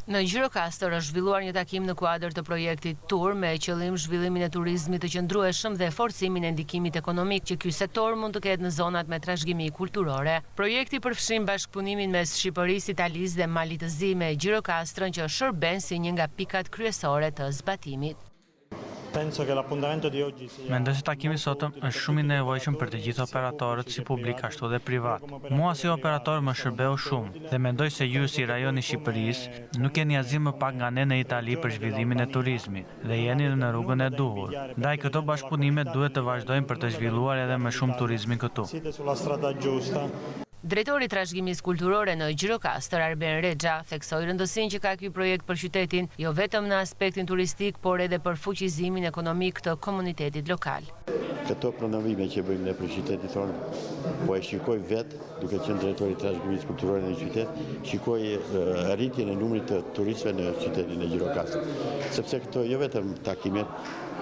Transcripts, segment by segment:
Në Gjirokastër është zhvilluar një takim në kuadër të projektit Tur me qëllim zhvillimin e turizmit të qëndrueshëm dhe forcimin e ndikimit ekonomik që ky sektor mund të ketë në zonat me trashëgimi kulturore. Projekti përfshin bashkëpunimin mes Shqipërisë, Italisë dhe Malit të Zi me Gjirokastrën që shërben si një nga pikat kryesore të zbatimit. Mendoj se takimi sotëm është shumë i nevojshëm për të gjithë operatorët si publik ashtu dhe privat. Mua si operator më shërbeu shumë dhe mendoj se ju si rajoni i Shqipërisë nuk keni asgjë më pak nga ne në Itali për zhvillimin e turizmit dhe jeni në rrugën e duhur. Ndaj këto bashkëpunime duhet të vazhdojnë për të zhvilluar edhe më shumë turizmin këtu. Drejtori i trashëgimisë kulturore në Gjirokastër, Arben Rexha, theksoi rëndësinë që ka ky projekt për qytetin, jo vetëm në aspektin turistik, por edhe për fuqizimin ekonomik të komunitetit lokal. Këto promovime që bëjmë ne për qytetin tonë, po e shikoj vetë, duke qenë drejtori i trashëgimisë kulturore në qytet, shikoj rritjen e numrit të turistëve në qytetin e Gjirokastër. Sepse këto jo vetëm takimet,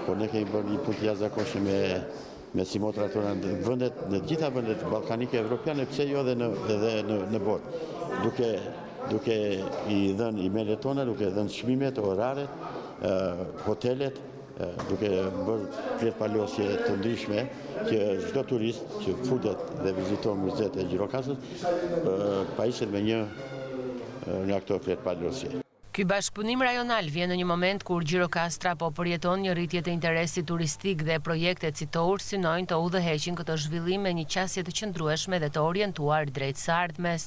por ne kemi bërë një punë jashtëzakonshme me simotra tona në gjitha vendet ballkanike evropiane, pse jo edhe në botë. Duke i dhënë emailët tona, duke dhënë çmimet, oraret, hotelet, duke bërë fletpalosje të ndryshme që çdo turist që futet dhe viziton muzet e Gjirokastrës pajishet me një nga këto fletpalosje. Ky bashkëpunim rajonal vjen në një moment kur Gjirokastra po përjeton një rritje të interesit turistik dhe projektet si to ursinojnë të udhëheqin këtë zhvillim me një qasje të qëndrueshme dhe të orientuar drejt së ardhmes.